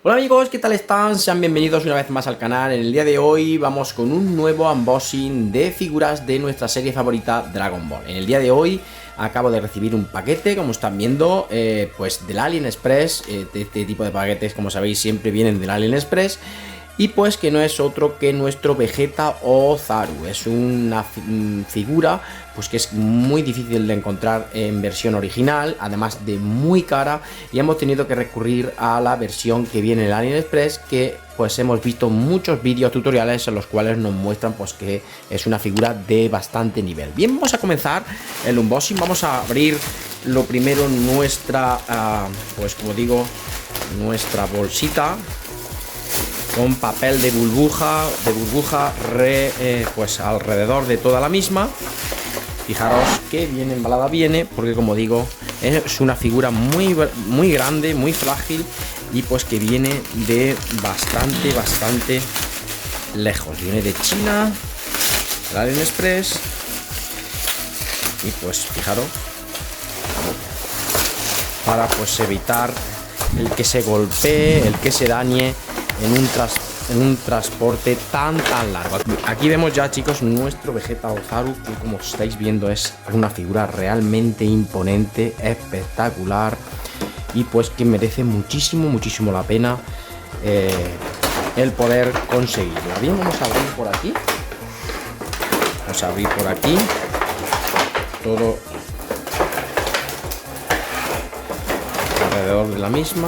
Hola amigos, ¿qué tal están? Sean bienvenidos una vez más al canal. En el día de hoy vamos con un nuevo unboxing de figuras de nuestra serie favorita Dragon Ball. En el día de hoy acabo de recibir un paquete, como están viendo, pues del AliExpress. De este tipo de paquetes, como sabéis, siempre vienen del AliExpress. Y pues que no es otro que nuestro Vegeta Ozaru. Es una figura pues que es muy difícil de encontrar en versión original, además de muy cara, y hemos tenido que recurrir a la versión que viene en el AliExpress, que pues hemos visto muchos vídeos tutoriales en los cuales nos muestran pues que es una figura de bastante nivel. Bien, vamos a comenzar el unboxing. Vamos a abrir lo primero nuestra, pues como digo, nuestra bolsita con papel de burbuja pues alrededor de toda la misma. Fijaros que bien embalada viene, porque como digo, es una figura muy grande, muy frágil, y pues que viene de bastante lejos. Viene de China, el AliExpress, y pues fijaros, para pues evitar el que se golpee, el que se dañe en un transporte tan largo. Aquí vemos ya, chicos, nuestro Vegeta Ozaru, que como estáis viendo es una figura realmente imponente, espectacular, y pues que merece muchísimo la pena el poder conseguirla. Bien, vamos a abrir por aquí. Vamos a abrir por aquí todo alrededor de la misma.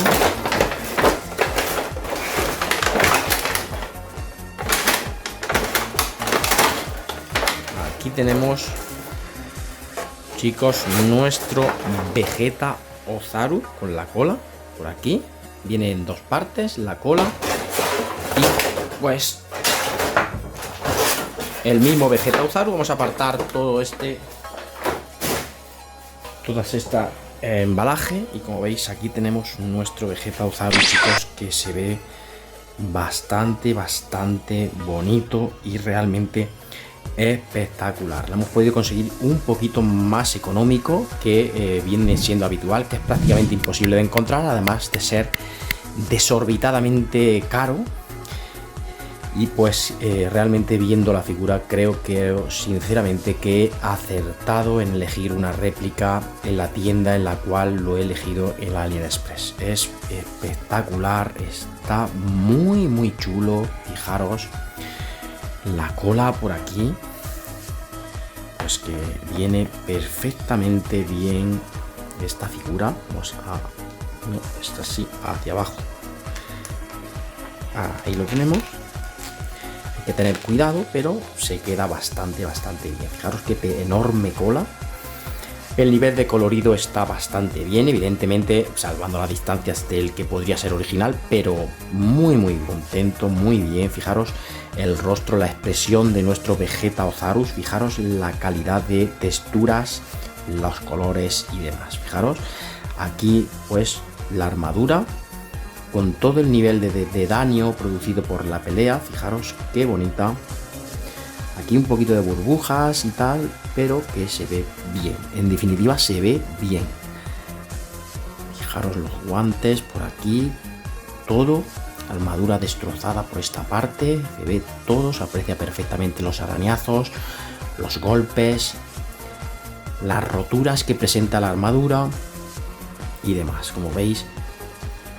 Aquí tenemos, chicos, nuestro Vegeta Ozaru con la cola por aquí. Viene en dos partes la cola y pues el mismo Vegeta Ozaru. Vamos a apartar todo esta embalaje, y como veis aquí tenemos nuestro Vegeta Ozaru, chicos, que se ve bastante bonito y realmente espectacular. Lo hemos podido conseguir un poquito más económico que viene siendo habitual, que es prácticamente imposible de encontrar, además de ser desorbitadamente caro. Y pues realmente viendo la figura creo sinceramente que he acertado en elegir una réplica en la tienda en la cual lo he elegido en AliExpress. Es espectacular, está muy chulo. Fijaros la cola por aquí, pues que viene perfectamente bien esta figura. Vamos a... no, está así hacia abajo. Ahí lo tenemos. Hay que tener cuidado, pero se queda bastante bien. Fijaros qué enorme cola. El nivel de colorido está bastante bien, evidentemente salvando las distancias del que podría ser original, pero muy contento, muy bien. Fijaros el rostro, la expresión de nuestro Vegeta Ozaru, fijaros la calidad de texturas, los colores y demás. Fijaros aquí pues la armadura con todo el nivel de daño producido por la pelea. Fijaros qué bonita. Aquí un poquito de burbujas y tal, pero que se ve bien. En definitiva, se ve bien. Fijaros los guantes por aquí. Todo. Armadura destrozada por esta parte. Se ve todo. Se aprecia perfectamente los arañazos, los golpes, las roturas que presenta la armadura y demás. Como veis,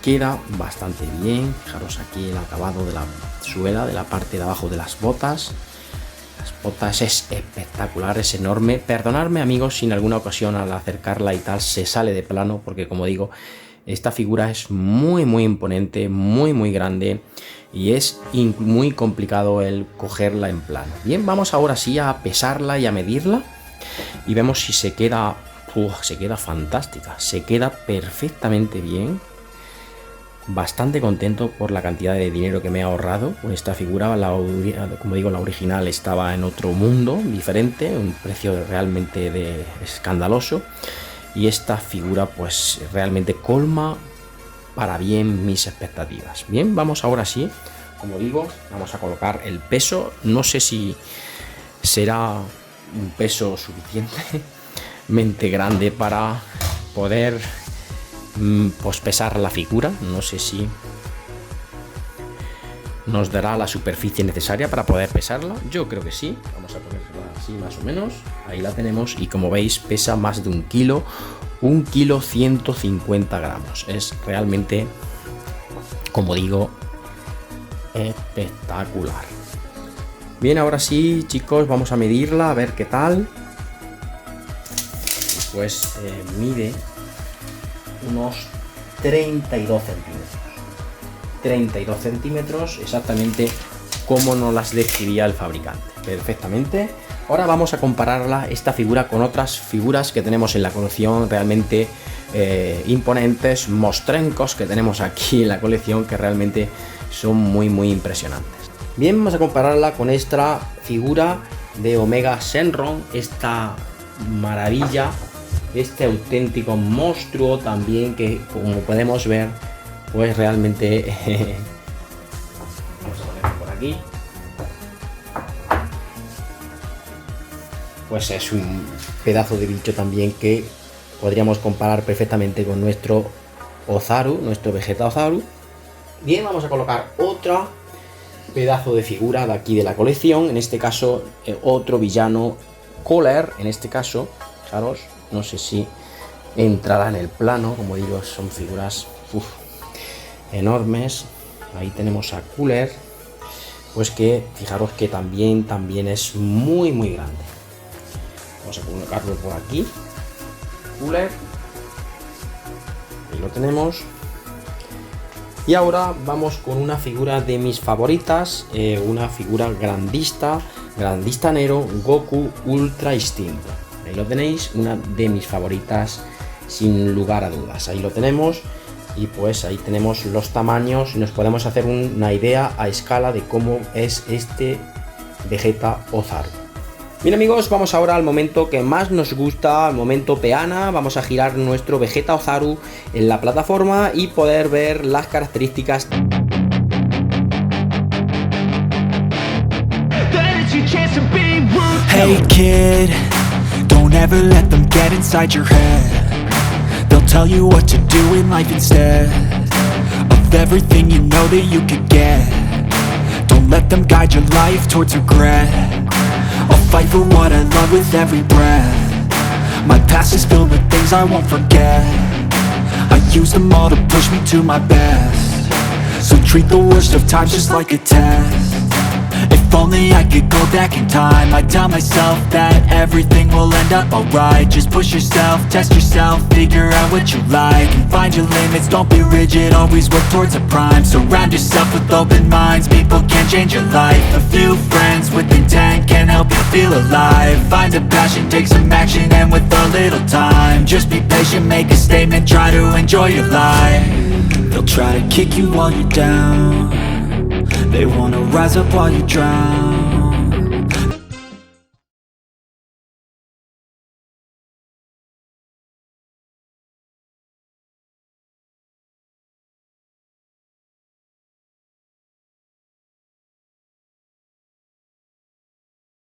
queda bastante bien. Fijaros aquí el acabado de la suela, de la parte de abajo de las botas. Las botas es espectacular, es enorme. Perdonadme, amigos, si en alguna ocasión al acercarla y tal se sale de plano, porque como digo, esta figura es muy imponente, muy grande, y es muy complicado el cogerla en plano. Bien, vamos ahora sí a pesarla y a medirla, y vemos si se queda... se queda fantástica, se queda perfectamente bien. Bastante contento por la cantidad de dinero que me he ahorrado con esta figura. Como digo, la original estaba en otro mundo diferente, un precio realmente escandaloso, y esta figura pues realmente colma para bien mis expectativas. Bien, vamos ahora sí, como digo, vamos a colocar el peso. No sé si será un peso suficientemente grande para poder pues pesar la figura. No sé si nos dará la superficie necesaria para poder pesarla. Yo creo que sí. Vamos a ponerla así más o menos. Ahí la tenemos y como veis pesa más de 1 kilo. 1 kilo 150 gramos. Es realmente, como digo, espectacular. Bien, ahora sí, chicos, vamos a medirla a ver qué tal. Pues mide unos 32 centímetros. 32 centímetros, exactamente como nos las describía el fabricante. Perfectamente. Ahora vamos a compararla, esta figura, con otras figuras que tenemos en la colección, realmente imponentes, mostrencos que tenemos aquí en la colección, que realmente son muy impresionantes. Bien, vamos a compararla con esta figura de Omega Shenron, esta maravilla, este auténtico monstruo también, que como podemos ver, pues realmente vamos a ponerlo por aquí, pues es un pedazo de bicho también que podríamos comparar perfectamente con nuestro Ozaru, nuestro Vegeta Ozaru. Bien, vamos a colocar otra pedazo de figura de aquí de la colección, en este caso otro villano Cooler, en este caso, fijaros, no sé si entrará en el plano, como digo, son figuras enormes. Ahí tenemos a Cooler, pues que fijaros que también es muy grande. Vamos a colocarlo por aquí, Cooler, ahí lo tenemos. Y ahora vamos con una figura de mis favoritas, una figura grandista Nero Goku Ultra Instinto. Ahí lo tenéis, una de mis favoritas sin lugar a dudas. Ahí lo tenemos y pues ahí tenemos los tamaños y nos podemos hacer una idea a escala de cómo es este Vegeta Ozaru. Bien amigos, vamos ahora al momento que más nos gusta, al momento peana. Vamos a girar nuestro Vegeta Ozaru en la plataforma y poder ver las características. Hey kid, don't ever let them get inside your head. They'll tell you what to do in life instead of everything you know that you could get. Don't let them guide your life towards regret. I'll fight for what I love with every breath. My past is filled with things I won't forget. I use them all to push me to my best. So treat the worst of times just like a test. If only I could go back in time, I'd tell myself that everything will end up alright. Just push yourself, test yourself, figure out what you like, and find your limits, don't be rigid, always work towards a prime. Surround yourself with open minds, people can change your life. A few friends with intent can help you feel alive. Find a passion, take some action, and with a little time, just be patient, make a statement, try to enjoy your life. They'll try to kick you while you're down. They wanna rise up while you drown.